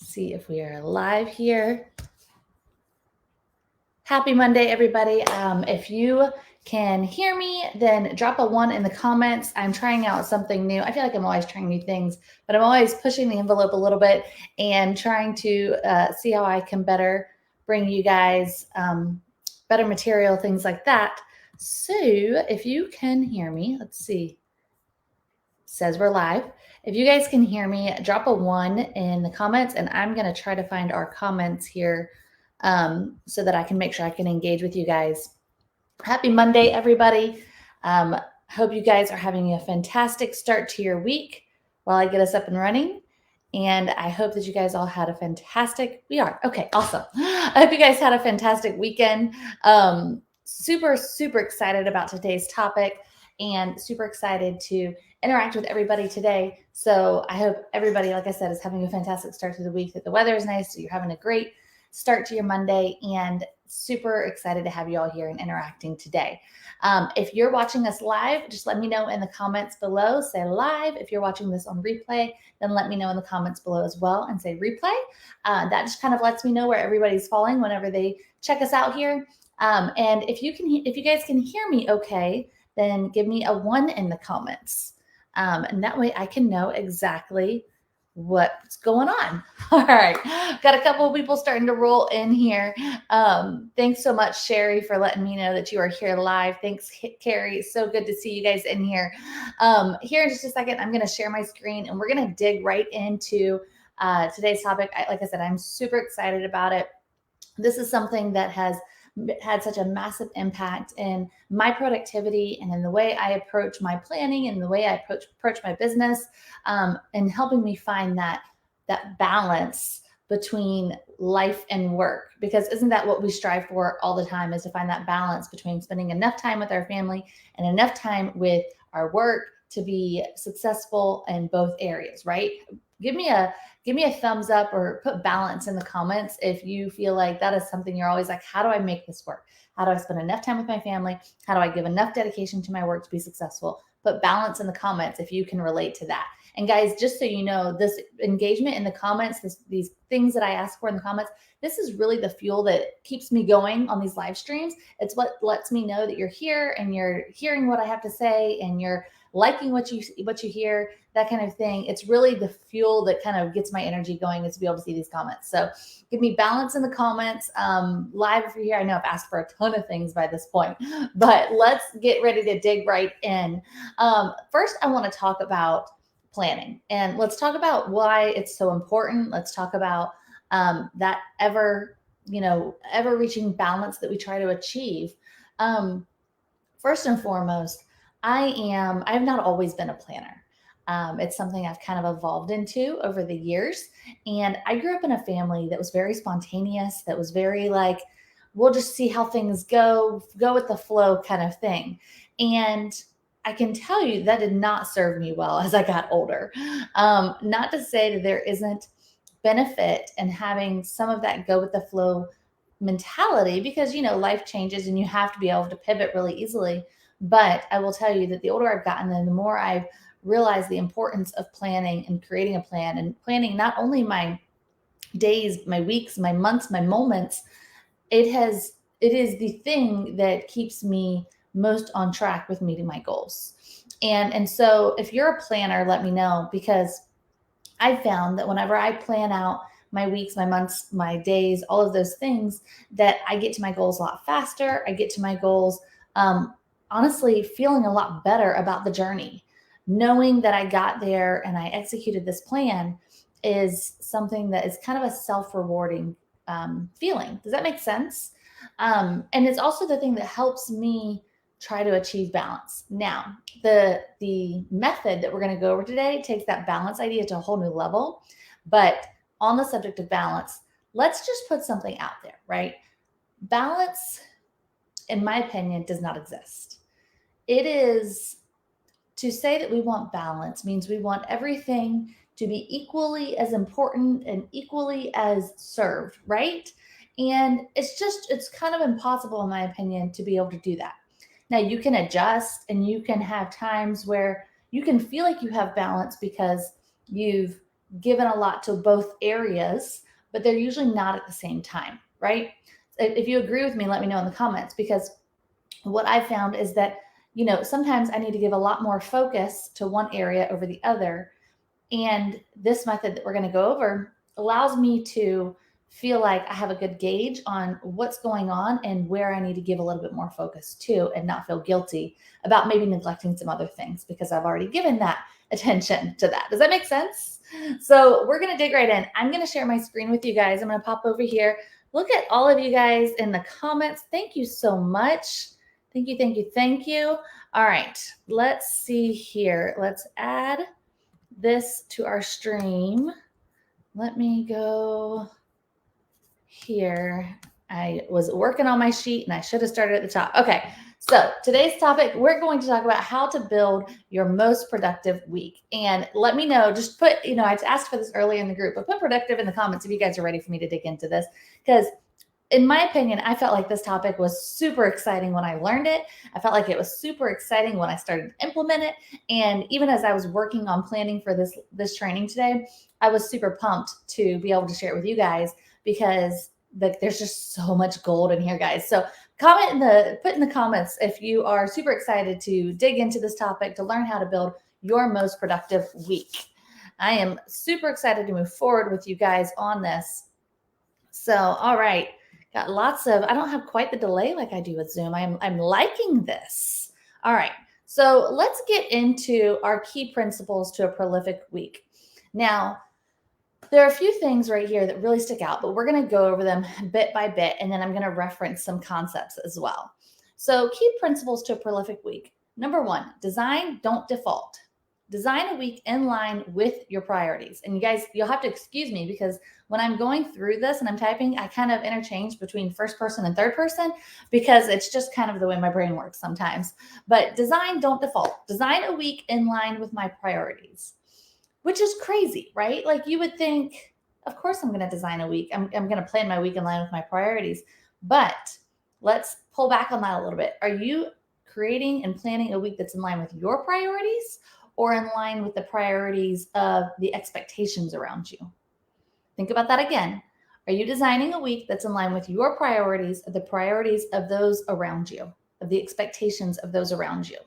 See if we are live here. Happy Monday, everybody. If you can hear me, then drop a 1 in the comments. I'm trying out something new. I feel like I'm always trying new things, but I'm always pushing the envelope a little bit and trying to see how I can better bring you guys better material, things like that. So if you can hear me, let's see. Says we're live. If you guys can hear me, drop a 1 in the comments, and I'm going to try to find our comments here so that I can make sure I can engage with you guys. Happy Monday, everybody. Hope you guys are having a fantastic start to your week while I get us up and running. And I hope that you guys all had a fantastic, okay, awesome. I hope you guys had a fantastic weekend. Super, super excited about today's topic and super excited to interact with everybody today. So I hope everybody, like I said, is having a fantastic start to the week, that the weather is nice, so you're having a great start to your Monday, and super excited to have you all here and interacting today. If you're watching us live, just let me know in the comments below. Say live. If you're watching this on replay, then let me know in the comments below as well and say replay. That just kind of lets me know where everybody's falling whenever they check us out here. And if you guys can hear me okay, then give me a 1 in the comments. And that way I can know exactly what's going on. All right. Got a couple of people starting to roll in here. Thanks so much, Sherry, for letting me know that you are here live. Thanks, Carrie. It's so good to see you guys in here. Here in just a second, I'm going to share my screen and we're going to dig right into today's topic. Like I said, I'm super excited about it. This is something that has had such a massive impact in my productivity and in the way I approach my planning and the way I approach my business, and helping me find that balance between life and work. Because isn't that what we strive for all the time, is to find that balance between spending enough time with our family and enough time with our work to be successful in both areas, right? Give me a thumbs up or put balance in the comments if you feel like that is something you're always like, how do I make this work? How do I spend enough time with my family? How do I give enough dedication to my work to be successful? Put balance in the comments if you can relate to that. And guys, just so you know, this engagement in the comments, these things that I ask for in the comments, this is really the fuel that keeps me going on these live streams. It's what lets me know that you're here and you're hearing what I have to say and you're liking what you hear, that kind of thing. It's really the fuel that kind of gets my energy going, is to be able to see these comments. So give me balance in the comments. Live if you're here. I know I've asked for a ton of things by this point, but let's get ready to dig right in. First, I want to talk about planning, and let's talk about why it's so important. Let's talk about that ever reaching balance that we try to achieve. First and foremost, I've not always been a planner. It's something I've kind of evolved into over the years. And I grew up in a family that was very spontaneous, that was very like, we'll just see how things go with the flow kind of thing. And I can tell you that did not serve me well as I got older. Not to say that there isn't benefit in having some of that go with the flow mentality, because life changes and you have to be able to pivot really easily. But I will tell you that the older I've gotten, and the more I've realized the importance of planning and creating a plan, and planning not only my days, my weeks, my months, my moments, it is the thing that keeps me most on track with meeting my goals. And so if you're a planner, let me know, because I found that whenever I plan out my weeks, my months, my days, all of those things, that I get to my goals a lot faster. I get to my goals, honestly, feeling a lot better about the journey. Knowing that I got there and I executed this plan is something that is kind of a self-rewarding feeling. Does that make sense? And it's also the thing that helps me try to achieve balance. Now, the method that we're going to go over today takes that balance idea to a whole new level. But on the subject of balance, let's just put something out there, right? Balance, in my opinion, does not exist. It is, to say that we want balance means we want everything to be equally as important and equally as served, right? And it's kind of impossible, in my opinion, to be able to do that. Now, you can adjust and you can have times where you can feel like you have balance because you've given a lot to both areas, but they're usually not at the same time, right? If you agree with me, let me know in the comments, because what I found is that, sometimes I need to give a lot more focus to one area over the other. And this method that we're going to go over allows me to feel like I have a good gauge on what's going on and where I need to give a little bit more focus to, and not feel guilty about maybe neglecting some other things because I've already given that attention to that. Does that make sense? So we're going to dig right in. I'm going to share my screen with you guys. I'm going to pop over here. Look at all of you guys in the comments. Thank you so much. Thank you, thank you, thank you. All right, let's see here. Let's add this to our stream. Let me go here. I was working on my sheet and I should have started at the top. Okay, so today's topic, we're going to talk about how to build your most productive week. And let me know, just put, I asked for this earlier in the group, but put productive in the comments if you guys are ready for me to dig into this, because in my opinion, I felt like this topic was super exciting when I learned it. I felt like it was super exciting when I started to implement it. And even as I was working on planning for this training today, I was super pumped to be able to share it with you guys, because there's just so much gold in here, guys. So put in the comments if you are super excited to dig into this topic, to learn how to build your most productive week. I am super excited to move forward with you guys on this. So, all right. Got lots of, I don't have quite the delay like I do with Zoom. I'm liking this. All right. So let's get into our key principles to a prolific week. Now, there are a few things right here that really stick out, but we're going to go over them bit by bit, and then I'm going to reference some concepts as well. So key principles to a prolific week. Number 1, design, don't default. Design a week in line with your priorities. And you guys, you'll have to excuse me, because when I'm going through this and I'm typing, I kind of interchange between first person and third person, because it's just kind of the way my brain works sometimes. But design, don't default. Design a week in line with my priorities, which is crazy, right? Like, you would think, of course I'm going to design a week. I'm going to plan my week in line with my priorities. But let's pull back on that a little bit. Are you creating and planning a week that's in line with your priorities, or in line with the priorities of the expectations around you? Think about that again. Are you designing a week that's in line with your priorities, or the priorities of those around you, of the expectations of those around you?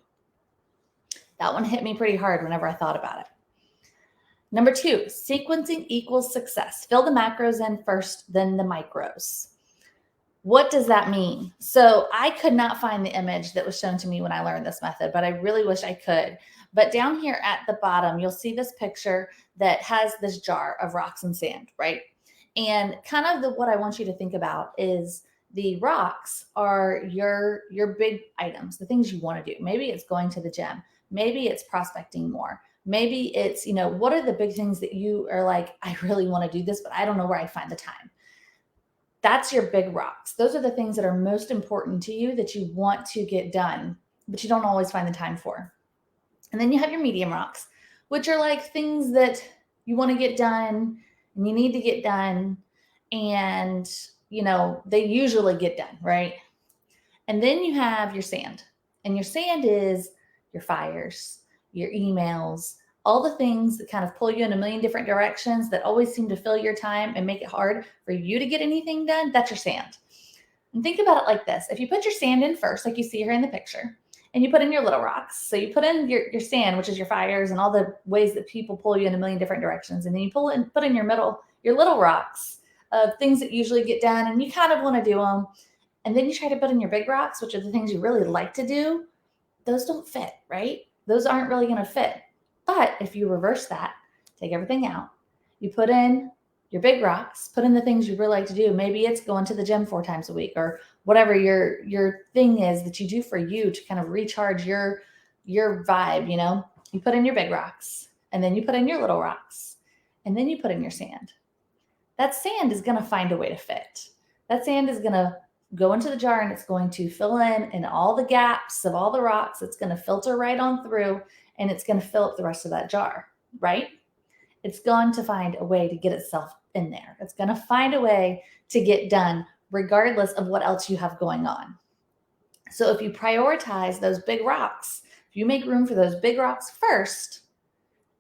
That one hit me pretty hard whenever I thought about it. Number 2, sequencing equals success. Fill the macros in first, then the micros. What does that mean? So I could not find the image that was shown to me when I learned this method, but I really wish I could. But down here at the bottom, you'll see this picture that has this jar of rocks and sand, right? And kind of what I want you to think about is the rocks are your big items, the things you want to do. Maybe it's going to the gym. Maybe it's prospecting more. Maybe it's, what are the big things that you are like, I really want to do this, but I don't know where I find the time. That's your big rocks. Those are the things that are most important to you, that you want to get done, but you don't always find the time for. And then you have your medium rocks, which are like things that you want to get done and you need to get done. And, they usually get done, right? And then you have your sand. And your sand is your fires, your emails, all the things that kind of pull you in a million different directions that always seem to fill your time and make it hard for you to get anything done. That's your sand. And think about it like this. If you put your sand in first, like you see here in the picture, and you put in your little rocks. So you put in your sand, which is your fires and all the ways that people pull you in a million different directions. And then you put in your little rocks of things that usually get done and you kind of want to do them. And then you try to put in your big rocks, which are the things you really like to do. Those don't fit, right? Those aren't really going to fit. But if you reverse that, take everything out, you put in your big rocks, put in the things you really like to do. Maybe it's going to the gym 4 times a week, or whatever your thing is that you do for you to kind of recharge your vibe. You put in your big rocks, and then you put in your little rocks, and then you put in your sand. That sand is going to find a way to fit. That sand is going to go into the jar, and it's going to fill in all the gaps of all the rocks. It's going to filter right on through, and it's going to fill up the rest of that jar, right? It's going to find a way to get itself in there. It's going to find a way to get done regardless of what else you have going on. So if you prioritize those big rocks, if you make room for those big rocks first,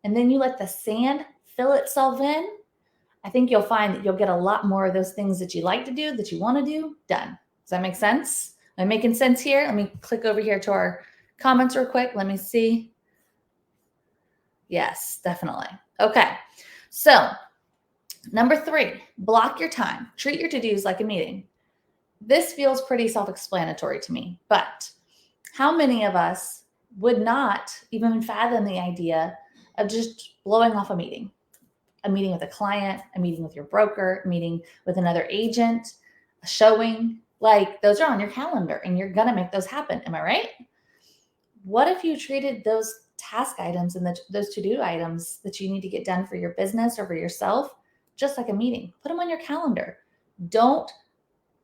and then you let the sand fill itself in, I think you'll find that you'll get a lot more of those things that you like to do, that you want to do, done. Does that make sense? Am I making sense here? Let me click over here to our comments real quick. Let me see. Yes, definitely. Okay. So number 3, block your time. Treat your to-dos like a meeting. This feels pretty self-explanatory to me, but how many of us would not even fathom the idea of just blowing off a meeting with a client, a meeting with your broker, a meeting with another agent, a showing? Like, those are on your calendar and you're going to make those happen. Am I right? What if you treated those task items and those to-do items that you need to get done for your business or for yourself just like a meeting? Put them on your calendar. Don't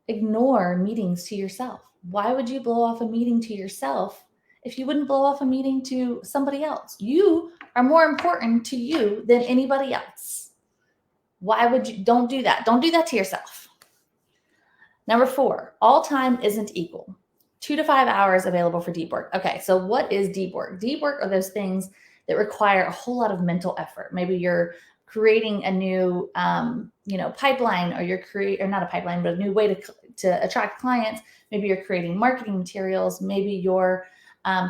ignore meetings to yourself. Why would you blow off a meeting to yourself if you wouldn't blow off a meeting to somebody else? You are more important to you than anybody else. Why would you? Don't do that. Don't do that to yourself. Number 4, all time isn't equal. 2 to 5 hours available for deep work. Okay, so what is deep work? Deep work are those things that require a whole lot of mental effort. Maybe you're creating a new, pipeline, or or not a pipeline, but a new way to attract clients. Maybe you're creating marketing materials. Maybe you're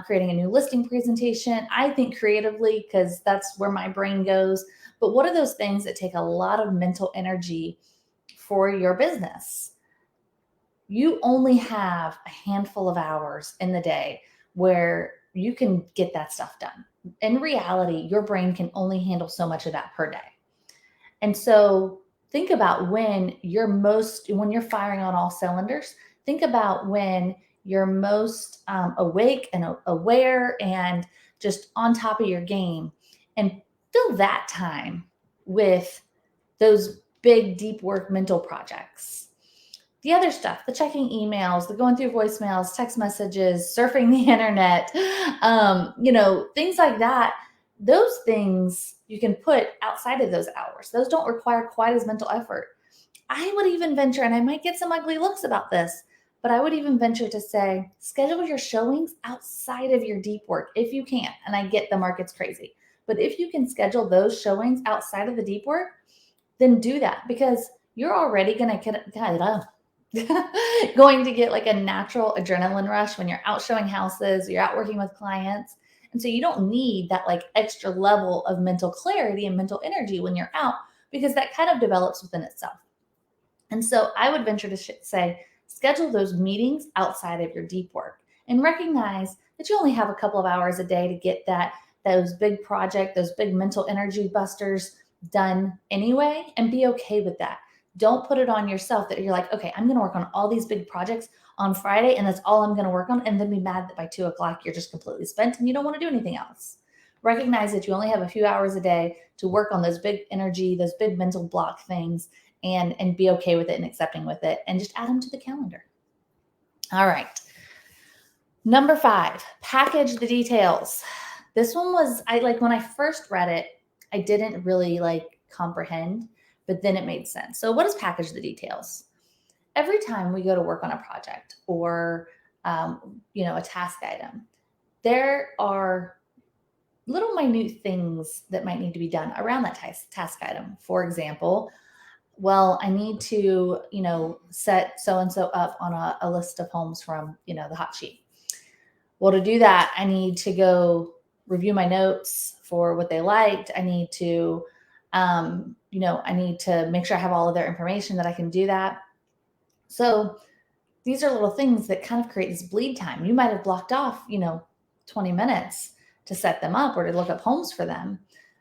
creating a new listing presentation. I think creatively, because that's where my brain goes. But what are those things that take a lot of mental energy for your business? You only have a handful of hours in the day where you can get that stuff done. In reality, your brain can only handle so much of that per day. And so think about when you're firing on all cylinders. Think about when you're most awake and aware and just on top of your game, and fill that time with those big, deep work mental projects. The other stuff, the checking emails, the going through voicemails, text messages, surfing the internet, things like that. Those things you can put outside of those hours. Those don't require quite as mental effort. I would even venture, and I might get some ugly looks about this, but I would even venture to say, schedule your showings outside of your deep work if you can. And I get the market's crazy, but if you can schedule those showings outside of the deep work, then do that, because you're already going to going to get like a natural adrenaline rush when you're out showing houses, you're out working with clients. And so you don't need that like extra level of mental clarity and mental energy when you're out, because that kind of develops within itself. And so I would venture to say, schedule those meetings outside of your deep work, and recognize that you only have a couple of hours a day to get those big projects, those big mental energy busters done anyway, and be okay with that. Don't put it on yourself that you're like, okay, I'm going to work on all these big projects on Friday, and that's all I'm going to work on, and then be mad that by 2:00 you're just completely spent and you don't want to do anything else. Recognize that you only have a few hours a day to work on those big energy, those big mental block things, and be okay with it and accepting with it, and just add them to the calendar. All right. Number 5, package the details. This one was, when I first read it, I didn't really comprehend, but then it made sense. So what is package the details? Every time we go to work on a project or, a task item, there are little minute things that might need to be done around that task item. For example, I need to, set so-and-so up on a list of homes from, the hot sheet. Well, to do that, I need to go review my notes for what they liked. I need to, I need to make sure I have all of their information that I can do that. So these are little things that kind of create this bleed time. You might have blocked off, 20 minutes to set them up or to look up homes for them,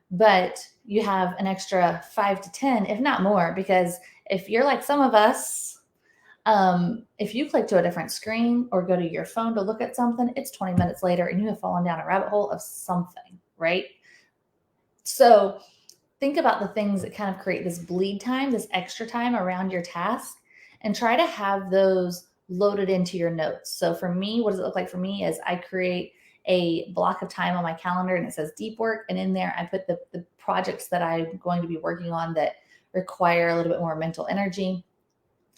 but you have an extra 5 to 10, if not more, because if you're like some of us, if you click to a different screen or go to your phone to look at something, it's 20 minutes later and you have fallen down a rabbit hole of something, right? So think about the things that kind of create this bleed time, this extra time around your task, and try to have those loaded into your notes. So for me, what does it look like for me is I create a block of time on my calendar and it says deep work. And in there, I put the projects that I'm going to be working on that require a little bit more mental energy.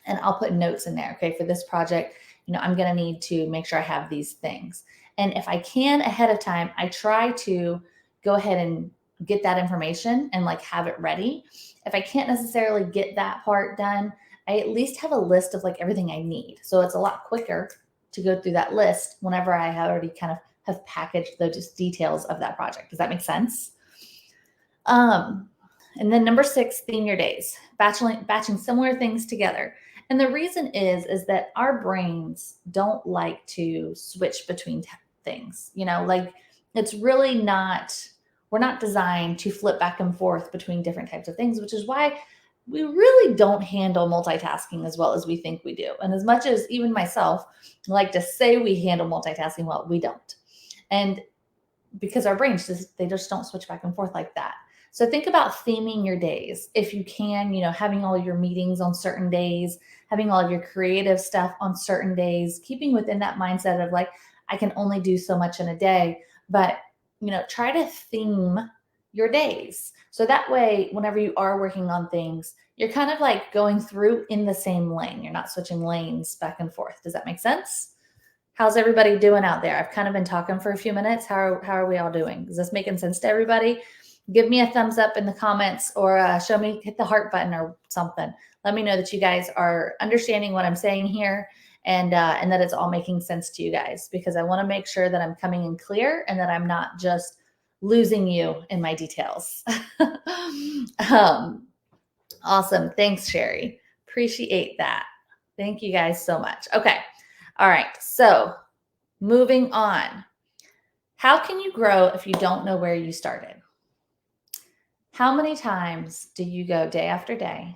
And I'll put notes in there. Okay, for this project, I'm going to need to make sure I have these things. And if I can ahead of time, I try to go ahead and get that information and like have it ready. If I can't necessarily get that part done, I at least have a list of like everything I need. So it's a lot quicker to go through that list whenever I have already kind of have packaged those details of that project. Does that make sense? And then number 6, theme your days, batching similar things together. And the reason is that our brains don't like to switch between things, like it's really not, we're not designed to flip back and forth between different types of things, which is why we really don't handle multitasking as well as we think we do. And as much as even myself like to say we handle multitasking well, we don't. And because our brains they just don't switch back and forth like that. So think about theming your days. If you can, having all your meetings on certain days, having all of your creative stuff on certain days, keeping within that mindset of like, I can only do so much in a day, but, try to theme your days. So that way, whenever you are working on things, you're kind of like going through in the same lane. You're not switching lanes back and forth. Does that make sense? How's everybody doing out there? I've kind of been talking for a few minutes. How are we all doing? Is this making sense to everybody? Give me a thumbs up in the comments or hit the heart button or something. Let me know that you guys are understanding what I'm saying here and that it's all making sense to you guys, because I want to make sure that I'm coming in clear and that I'm not just losing you in my details. Awesome. Thanks, Sherry. Appreciate that. Thank you guys so much. Okay. All right. So moving on. How can you grow if you don't know where you started? How many times do you go day after day,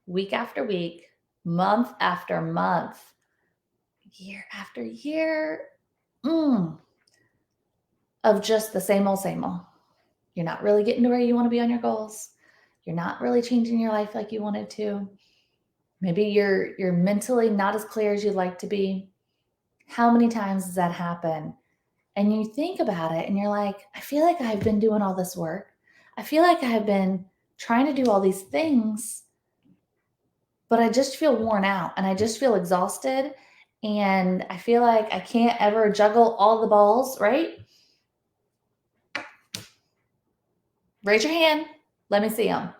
week after week, month after month, year after year, of just the same old, same old? You're not really getting to where you want to be on your goals. You're not really changing your life like you wanted to. Maybe you're mentally not as clear as you'd like to be. How many times does that happen? And you think about it and you're like, I feel like I've been doing all this work. I feel like I've been trying to do all these things, but I just feel worn out and I just feel exhausted. And I feel like I can't ever juggle all the balls, right? Raise your hand. Let me see them.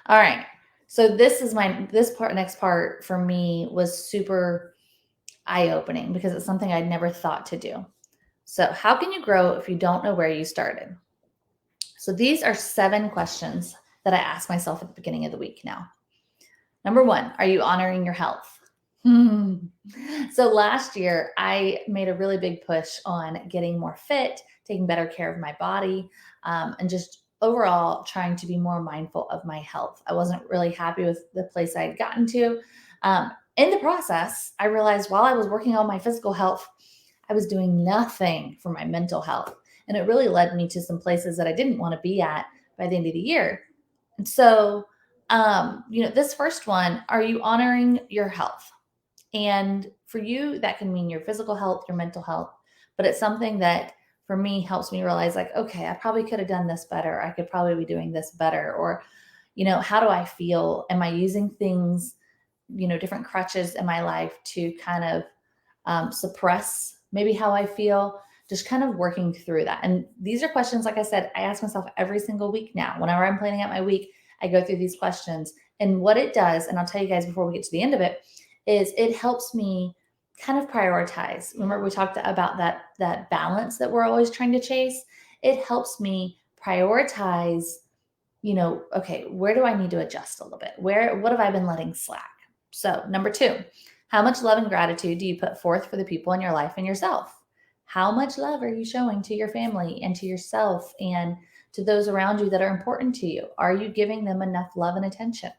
All right. So next part for me was super eye-opening because it's something I'd never thought to do. So how can you grow if you don't know where you started? So these are 7 questions that I ask myself at the beginning of the week now. Number 1, are you honoring your health? So last year, I made a really big push on getting more fit, taking better care of my body, and just overall trying to be more mindful of my health. I wasn't really happy with the place I had gotten to. In the process, I realized while I was working on my physical health, I was doing nothing for my mental health. And it really led me to some places that I didn't want to be at by the end of the year. And so, this first one, are you honoring your health? And for you, that can mean your physical health, your mental health, but it's something that for me helps me realize like, okay, I probably could have done this better. I could probably be doing this better. Or, how do I feel? Am I using things, different crutches in my life to kind of suppress maybe how I feel? Just kind of working through that. And these are questions, like I said, I ask myself every single week now. Whenever I'm planning out my week, I go through these questions. And what it does, and I'll tell you guys before we get to the end of it, is it helps me kind of prioritize. Remember, we talked about that balance that we're always trying to chase. It helps me prioritize, okay, where do I need to adjust a little bit? What have I been letting slack? So number 2, how much love and gratitude do you put forth for the people in your life and yourself? How much love are you showing to your family and to yourself and to those around you that are important to you? Are you giving them enough love and attention?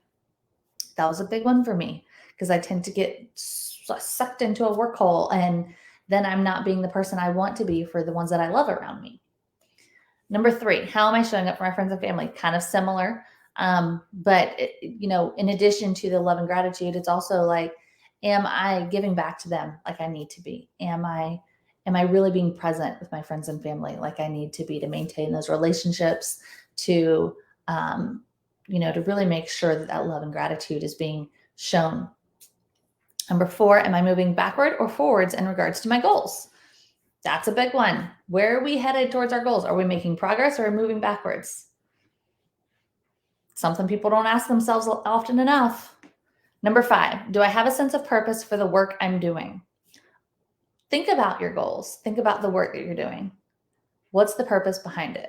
That was a big one for me because I tend to get sucked into a work hole and then I'm not being the person I want to be for the ones that I love around me. Number 3, how am I showing up for my friends and family? Kind of similar. But in addition to the love and gratitude, it's also like, am I giving back to them like I need to be? Am I really being present with my friends and family like I need to be to maintain those relationships, to really make sure that love and gratitude is being shown? Number 4, am I moving backward or forwards in regards to my goals? That's a big one. Where are we headed towards our goals? Are we making progress or are we moving backwards? Something people don't ask themselves often enough. Number 5, do I have a sense of purpose for the work I'm doing? Think about your goals. Think about the work that you're doing. What's the purpose behind it?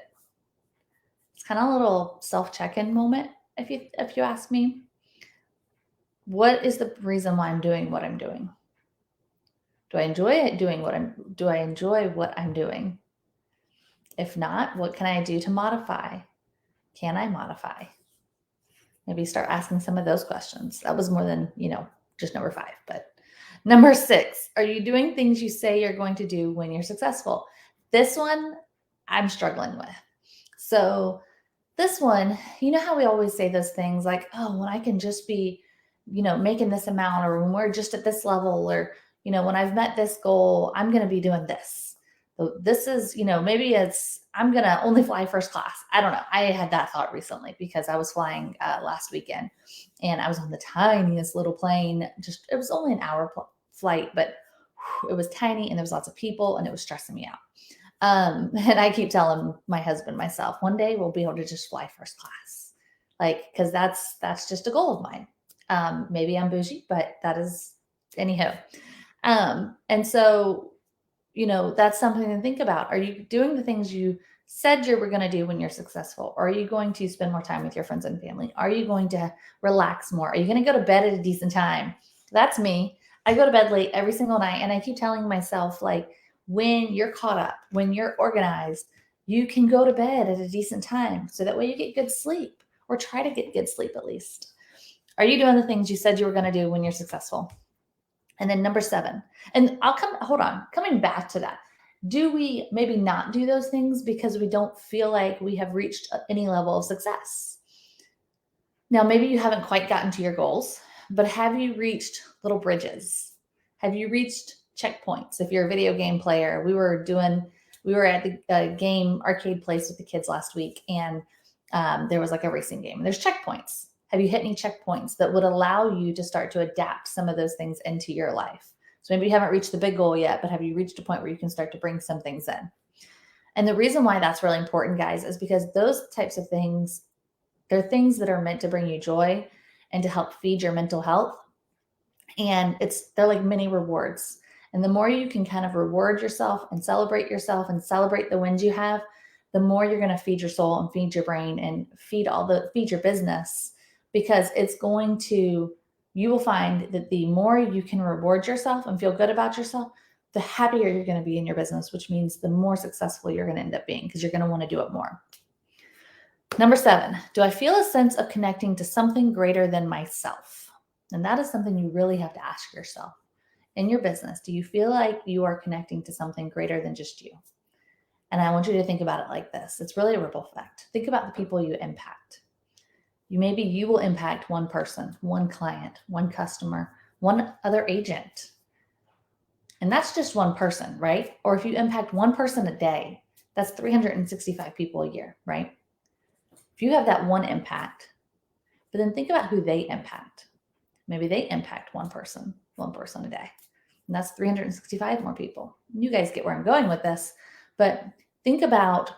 It's kind of a little self-check-in moment, if you ask me. What is the reason why I'm doing what I'm doing? Do I enjoy what I'm doing? If not, what can I do to modify? Can I modify? Maybe start asking some of those questions. That was more than, just number 5. But number 6, are you doing things you say you're going to do when you're successful? This one I'm struggling with. So this one, you know how we always say those things like, oh, when I can just be, making this amount, or when we're just at this level, or, when I've met this goal, I'm going to be doing this. So this is, maybe I'm going to only fly first class. I don't know. I had that thought recently because I was flying last weekend and I was on the tiniest little plane. It was only an hour flight, but it was tiny and there was lots of people and it was stressing me out. And I keep telling my husband, myself, one day we'll be able to just fly first class. Cause that's just a goal of mine. Maybe I'm bougie, but that is anyhow. And so, that's something to think about. Are you doing the things you said you were going to do when you're successful? Or are you going to spend more time with your friends and family? Are you going to relax more? Are you going to go to bed at a decent time? That's me. I go to bed late every single night. And I keep telling myself, when you're caught up, when you're organized, you can go to bed at a decent time. So that way you get good sleep, or try to get good sleep at least. Are you doing the things you said you were going to do when you're successful? And then number 7, and coming back to that. Do we maybe not do those things because we don't feel like we have reached any level of success? Now, maybe you haven't quite gotten to your goals, but have you reached little bridges? Have you reached checkpoints? If you're a video game player, we were at the game arcade place with the kids last week, and there was a racing game. There's checkpoints. Have you hit any checkpoints that would allow you to start to adapt some of those things into your life? So maybe you haven't reached the big goal yet, but have you reached a point where you can start to bring some things in? And the reason why that's really important, guys, is because those types of things, they're things that are meant to bring you joy and to help feed your mental health. And they're like mini rewards. And the more you can kind of reward yourself and celebrate the wins you have, the more you're going to feed your soul and feed your brain and feed your business. Because you will find that the more you can reward yourself and feel good about yourself, the happier you're going to be in your business, which means the more successful you're going to end up being, because you're going to want to do it more. Number 7, do I feel a sense of connecting to something greater than myself? And that is something you really have to ask yourself. In your business, do you feel like you are connecting to something greater than just you? And I want you to think about it like this. It's really a ripple effect. Think about the people you impact. Maybe you will impact one person, one client, one customer, one other agent. And that's just one person, right? Or if you impact one person a day, that's 365 people a year, right? If you have that one impact, but then think about who they impact. Maybe they impact one person a day. And that's 365 more people. You guys get where I'm going with this, but think about,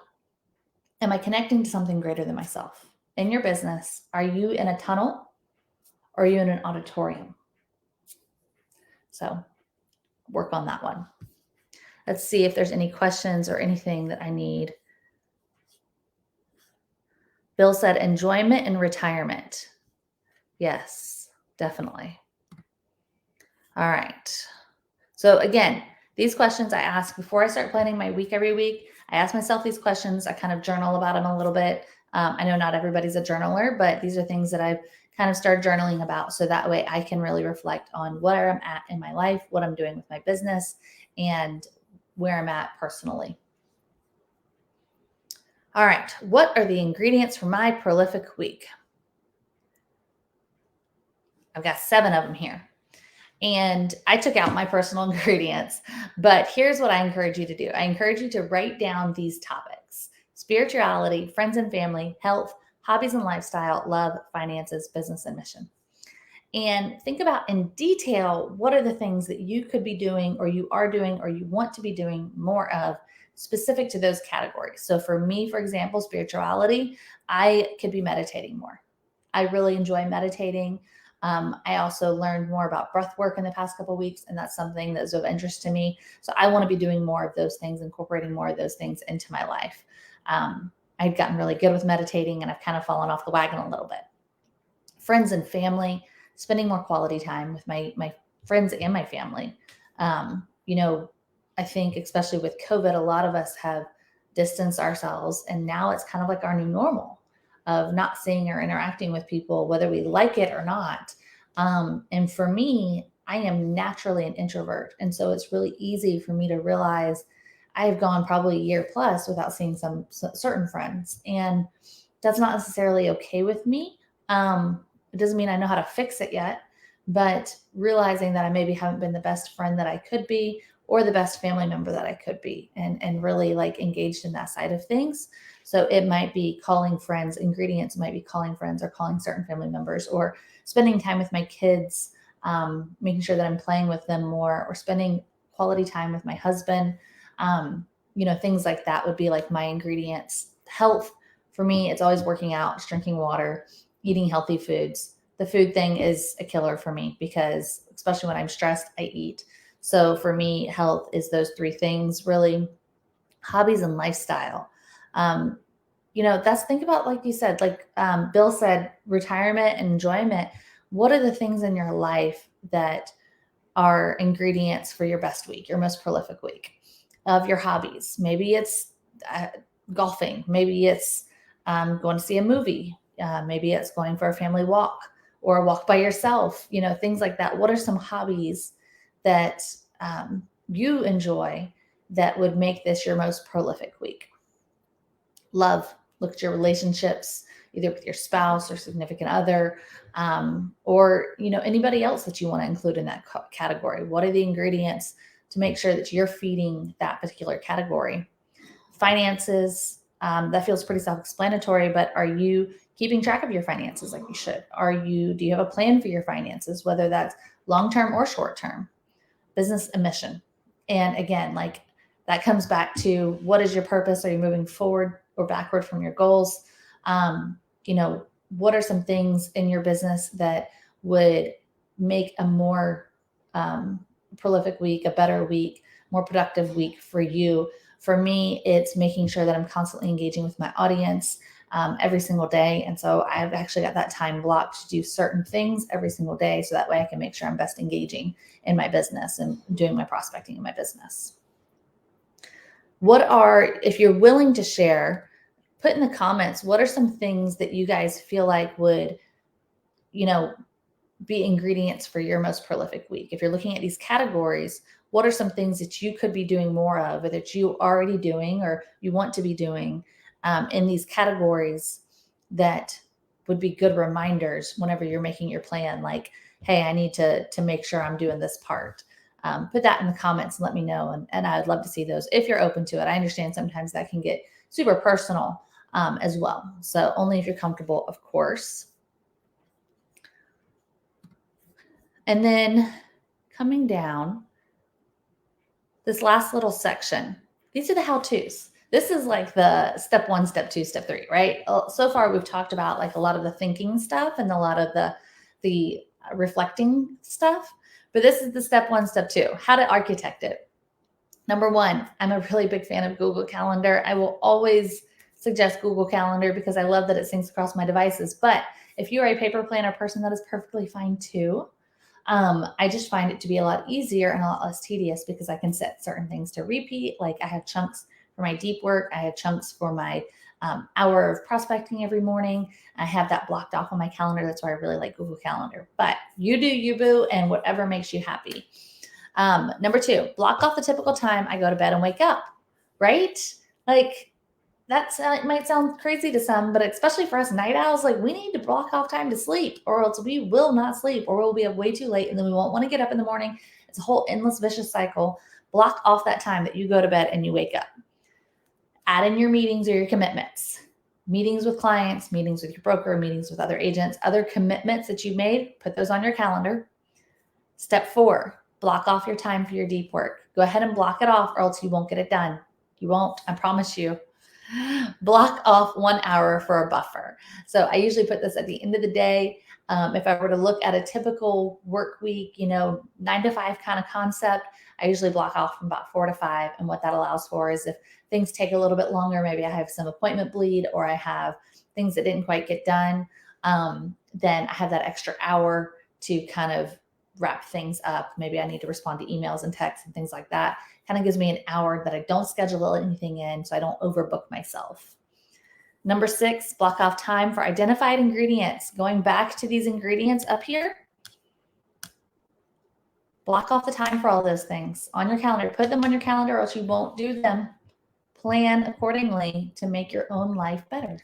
am I connecting to something greater than myself? In your business, are you in a tunnel or are you in an auditorium? So work on that one. Let's see if there's any questions or anything that I need. Bill said enjoyment and retirement. Yes, definitely. All right. So again, these questions I ask before I start planning my week every week. I ask myself these questions. I kind of journal about them a little bit. I know not everybody's a journaler, but these are things that I've kind of started journaling about. So that way I can really reflect on where I'm at in my life, what I'm doing with my business, and where I'm at personally. All right. What are the ingredients for my prolific week? I've got 7 of them here. And I took out my personal ingredients, but here's what I encourage you to do. I encourage you to write down these topics: spirituality, friends and family, health, hobbies and lifestyle, love, finances, business, and mission. And think about in detail, what are the things that you could be doing or you are doing or you want to be doing more of specific to those categories. So for me, for example, spirituality, I could be meditating more. I really enjoy meditating. I also learned more about breath work in the past couple of weeks, and that's something that's of interest to me. So I want to be doing more of those things, incorporating more of those things into my life. I'd gotten really good with meditating, and I've kind of fallen off the wagon a little bit. Friends and family, spending more quality time with my friends and my family. I think especially with COVID, a lot of us have distanced ourselves, and now it's kind of like our new normal of not seeing or interacting with people, whether we like it or not. And for me, I am naturally an introvert. And so it's really easy for me to realize I have gone probably a year plus without seeing some certain friends. And that's not necessarily okay with me. It doesn't mean I know how to fix it yet, but realizing that I maybe haven't been the best friend that I could be or the best family member that I could be, and really like engaged in that side of things. So it might be calling friends, ingredients might be calling friends or calling certain family members, or spending time with my kids, making sure that I'm playing with them more, or spending quality time with my husband. Things like that would be like my ingredients. Health, for me, it's always working out, it's drinking water, eating healthy foods. The food thing is a killer for me because especially when I'm stressed, I eat. So for me, health is those three things really. Hobbies and lifestyle. Think about, like you said, like Bill said, retirement and enjoyment. What are the things in your life that are ingredients for your best week, your most prolific week of your hobbies? Maybe it's golfing. Maybe it's going to see a movie. Maybe it's going for a family walk or a walk by yourself, things like that. What are some hobbies that you enjoy that would make this your most prolific week? Love. Look at your relationships, either with your spouse or significant other, or anybody else that you want to include in that category. What are the ingredients to make sure that you're feeding that particular category? Finances. That feels pretty self-explanatory, but are you keeping track of your finances like you should? Do you have a plan for your finances, whether that's long-term or short-term? Business and mission. And again, like that comes back to what is your purpose? Are you moving forward or backward from your goals? What are some things in your business that would make a more prolific week, a better week, more productive week for you? For me, it's making sure that I'm constantly engaging with my audience every single day. And so I've actually got that time blocked to do certain things every single day. So that way I can make sure I'm best engaging in my business and doing my prospecting in my business. If you're willing to share, put in the comments, what are some things that you guys feel like would, be ingredients for your most prolific week? If you're looking at these categories, what are some things that you could be doing more of, or that you are already doing, or you want to be doing in these categories that would be good reminders whenever you're making your plan? Like, hey, I need to make sure I'm doing this part. Put that in the comments and let me know. And I'd love to see those if you're open to it. I understand sometimes that can get super personal as well. So only if you're comfortable, of course. And then coming down, this last little section, these are the how-tos. This is like the step 1, step 2, step 3, right? So far, we've talked about like a lot of the thinking stuff and a lot of the reflecting stuff. But this is the step 1, step 2, how to architect it. Number 1, I'm a really big fan of Google Calendar. I will always suggest Google Calendar because I love that it syncs across my devices. But if you are a paper planner person, that is perfectly fine too. I just find it to be a lot easier and a lot less tedious because I can set certain things to repeat. Like I have chunks for my deep work. I have chunks for my hour of prospecting every morning. I have that blocked off on my calendar. That's why I really like Google Calendar. But you do you, boo, and whatever makes you happy. Number 2, block off the typical time I go to bed and wake up, right? Like it might sound crazy to some, but especially for us night owls, like we need to block off time to sleep or else we will not sleep or we'll be up way too late and then we won't want to get up in the morning. It's a whole endless vicious cycle. Block off that time that you go to bed and you wake up. Add in your meetings or your commitments. Meetings with clients, meetings with your broker, meetings with other agents, other commitments that you've made, put those on your calendar. Step 4, block off your time for your deep work. Go ahead and block it off or else you won't get it done. You won't, I promise you. Block off 1 hour for a buffer. So I usually put this at the end of the day. If I were to look at a typical work week, 9 to 5 kind of concept, I usually block off from about 4 to 5. And what that allows for is if things take a little bit longer, maybe I have some appointment bleed or I have things that didn't quite get done, then I have that extra hour to kind of wrap things up. Maybe I need to respond to emails and texts and things like that. Kind of gives me an hour that I don't schedule anything in so I don't overbook myself. Number 6, block off time for identified ingredients. Going back to these ingredients up here, block off the time for all those things on your calendar. Put them on your calendar or else you won't do them. Plan accordingly to make your own life better.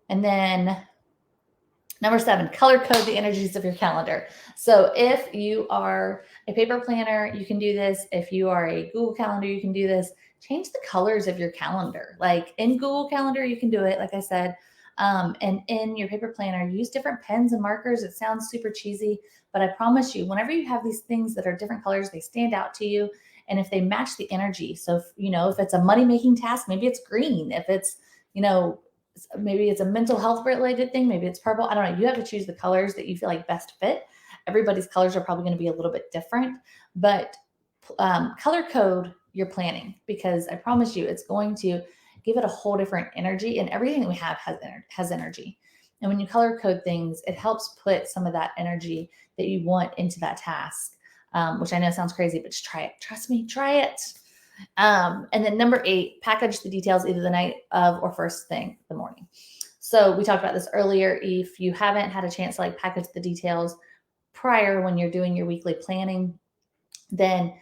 And then number 7, color code the energies of your calendar. So if you are a paper planner, you can do this. If you are a Google Calendar, you can do this. Change the colors of your calendar. Like in Google Calendar, you can do it, like I said. And in your paper planner, use different pens and markers. It sounds super cheesy, but I promise you, whenever you have these things that are different colors, they stand out to you. And if they match the energy, so if it's a money-making task, maybe it's green. If it's, maybe it's a mental health related thing, maybe it's purple. I don't know. You have to choose the colors that you feel like best fit. Everybody's colors are probably going to be a little bit different, but color code your planning, because I promise you it's going to give it a whole different energy, and everything that we have has energy. And when you color code things, it helps put some of that energy that you want into that task, which I know sounds crazy, but just try it. Trust me, try it. And then number 8, package the details either the night of or first thing in the morning. So we talked about this earlier. If you haven't had a chance to package the details prior when you're doing your weekly planning, then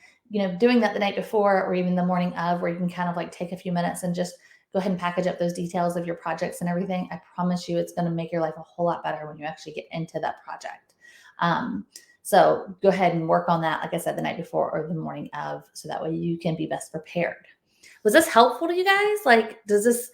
doing that the night before or even the morning of, where you can kind of take a few minutes and just go ahead and package up those details of your projects and everything. I promise you it's going to make your life a whole lot better when you actually get into that project. So go ahead and work on that, like I said, the night before or the morning of, so that way you can be best prepared. Was this helpful to you guys? Does this,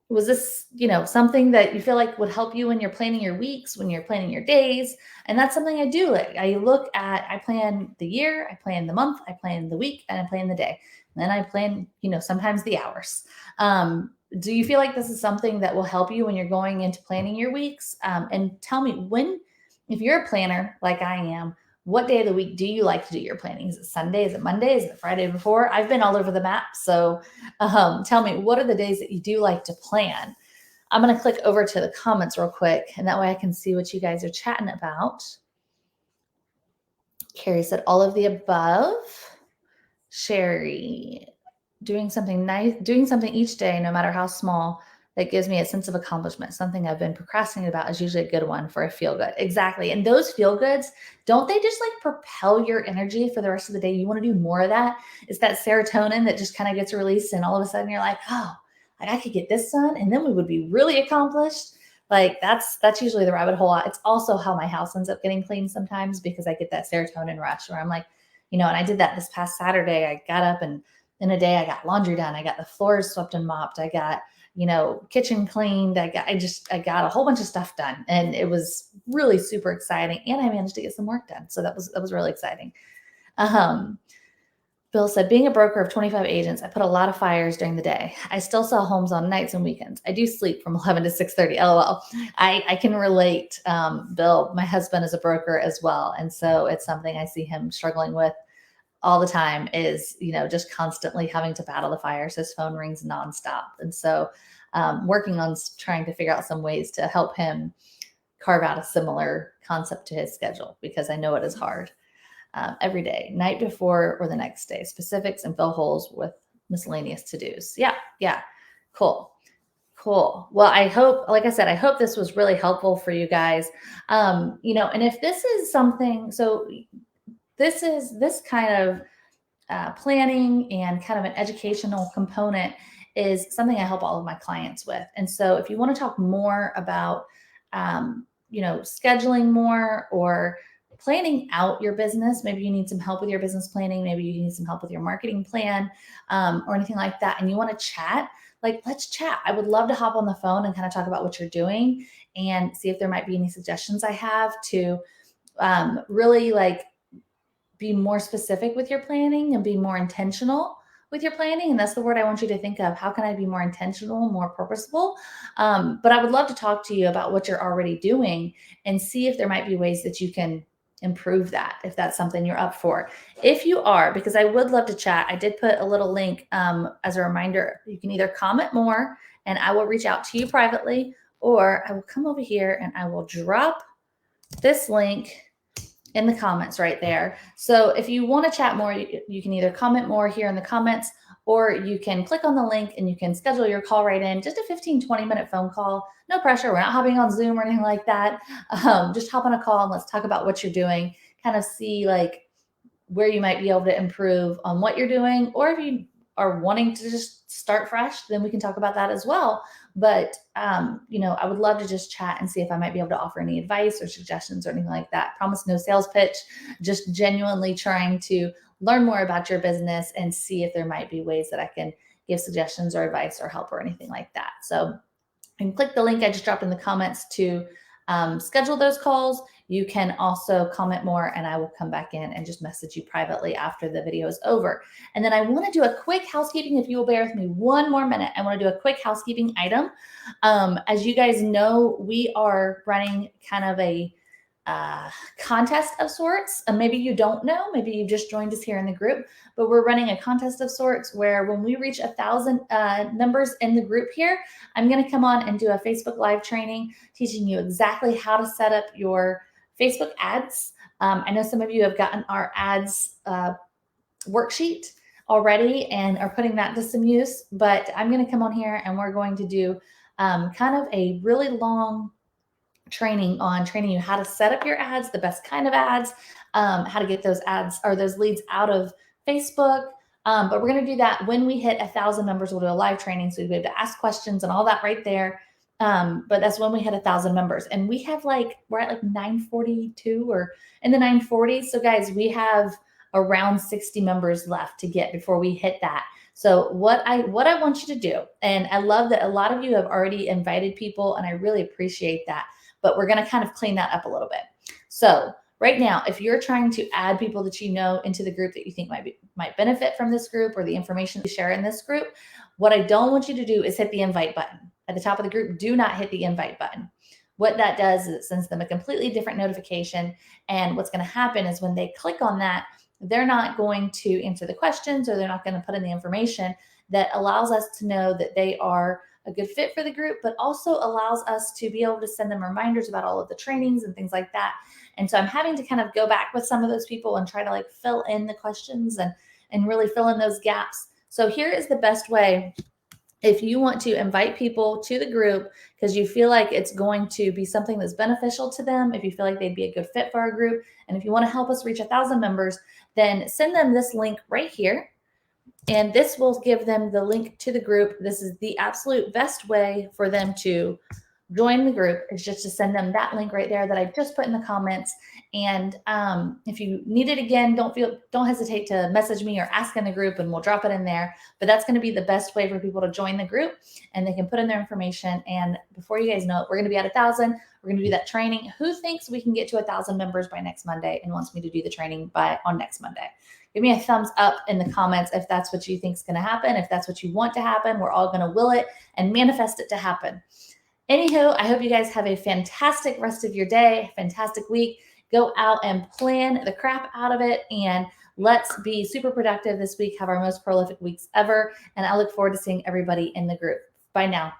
was this, something that you feel like would help you when you're planning your weeks, when you're planning your days? And that's something I do. I plan the year, I plan the month, I plan the week, and I plan the day. And then I plan, sometimes the hours. Do you feel like this is something that will help you when you're going into planning your weeks? And tell me if you're a planner like I am, what day of the week do you like to do your planning? Is it Sunday? Is it Monday? Is it Friday before? I've been all over the map. So tell me, what are the days that you do like to plan? I'm going to click over to the comments real quick, and that way I can see what you guys are chatting about. Carrie said all of the above. Sherry, doing something nice, doing something each day, no matter how small, that gives me a sense of accomplishment. Something I've been procrastinating about is usually a good one for a feel good. Exactly. And those feel goods, don't they just propel your energy for the rest of the day? You want to do more of that. It's that serotonin that just kind of gets released, and all of a sudden you're like, oh, I could get this done, and then we would be really accomplished. That's usually the rabbit hole. It's also how my house ends up getting clean sometimes, because I get that serotonin rush where I'm like, and I did that this past Saturday. I got up, and in a day I got laundry done. I got the floors swept and mopped. I got, kitchen cleaned. I got a whole bunch of stuff done, and it was really super exciting. And I managed to get some work done. So that was really exciting. Bill said, being a broker of 25 agents, I put a lot of fires during the day. I still sell homes on nights and weekends. I do sleep from 11 to 6:30. LOL. I can relate, Bill. My husband is a broker as well. And so it's something I see him struggling with all the time, is, just constantly having to battle the fires. His phone rings nonstop. And so working on trying to figure out some ways to help him carve out a similar concept to his schedule, because I know it is hard. Every day, night before or the next day, specifics and fill holes with miscellaneous to-dos. Yeah. Cool. Well, I hope, like I said, I hope this was really helpful for you guys. And if this is something, so this kind of planning and kind of an educational component is something I help all of my clients with. And so if you want to talk more about, scheduling more or planning out your business, maybe you need some help with your business planning, maybe you need some help with your marketing plan, or anything like that, and you want to chat, let's chat. I would love to hop on the phone and kind of talk about what you're doing and see if there might be any suggestions I have to really be more specific with your planning and be more intentional with your planning. And that's the word I want you to think of. How can I be more intentional, more purposeful? But I would love to talk to you about what you're already doing and see if there might be ways that you can improve that, if that's something you're up for. If you are, because I would love to chat, I did put a little link as a reminder. You can either comment more and I will reach out to you privately, or I will come over here and I will drop this link in the comments right there. So if you want to chat more, you can either comment more here in the comments, or you can click on the link and you can schedule your call right in. Just a 15-20 minute phone call. No pressure. We're not hopping on Zoom or anything like that. Just hop on a call and let's talk about what you're doing. Kind of see like where you might be able to improve on what you're doing, or if you are wanting to just start fresh, then we can talk about that as well. But, I would love to just chat and see if I might be able to offer any advice or suggestions or anything like that. Promise no sales pitch, just genuinely trying to learn more about your business and see if there might be ways that I can give suggestions or advice or help or anything like that. So you can click the link I just dropped in the comments to schedule those calls. You can also comment more and I will come back in and just message you privately after the video is over. And then I want to do a quick housekeeping. If you will bear with me one more minute, I want to do a quick housekeeping item. As you guys know, we are running kind of a contest of sorts. Maybe you don't know, maybe you just joined us here in the group, but we're running a contest of sorts where when we reach 1,000 members in the group here, I'm going to come on and do a Facebook Live training teaching you exactly how to set up your Facebook ads. I know some of you have gotten our ads worksheet already and are putting that to some use, but I'm going to come on here and we're going to do kind of a really long training you how to set up your ads, the best kind of ads, how to get those ads or those leads out of Facebook. But we're going to do that when we hit 1,000 members. We'll do a live training, so you'll be able to ask questions and all that right there. But that's when we hit 1,000 members, and we're at like 942 or in the 940s. So guys, we have around 60 members left to get before we hit that. So what I want you to do, and I love that a lot of you have already invited people, and I really appreciate that, but we're going to kind of clean that up a little bit. So right now, if you're trying to add people that you know into the group that you think might benefit from this group or the information we share in this group, what I don't want you to do is hit the invite button. At the top of the group, do not hit the invite button. What that does is it sends them a completely different notification. And what's going to happen is when they click on that, they're not going to answer the questions, or they're not going to put in the information that allows us to know that they are a good fit for the group, but also allows us to be able to send them reminders about all of the trainings and things like that. And so I'm having to kind of go back with some of those people and try to like fill in the questions and really fill in those gaps. So here is the best way. If you want to invite people to the group because you feel like it's going to be something that's beneficial to them, if you feel like they'd be a good fit for our group, and if you want to help us reach 1,000 members, then send them this link right here. And this will give them the link to the group. This is the absolute best way for them to join the group, is just to send them that link right there that I just put in the comments. And if you need it again, don't hesitate to message me or ask in the group and we'll drop it in there. But that's going to be the best way for people to join the group, and they can put in their information. And before you guys know it, we're going to be at 1,000. We're going to do that training. Who thinks we can get to 1,000 members by next Monday and wants me to do the training on next Monday? Give me a thumbs up in the comments if that's what you think is going to happen, if that's what you want to happen. We're all going to will it and manifest it to happen. Anywho, I hope you guys have a fantastic rest of your day, fantastic week. Go out and plan the crap out of it, and let's be super productive this week, have our most prolific weeks ever. And I look forward to seeing everybody in the group. Bye now.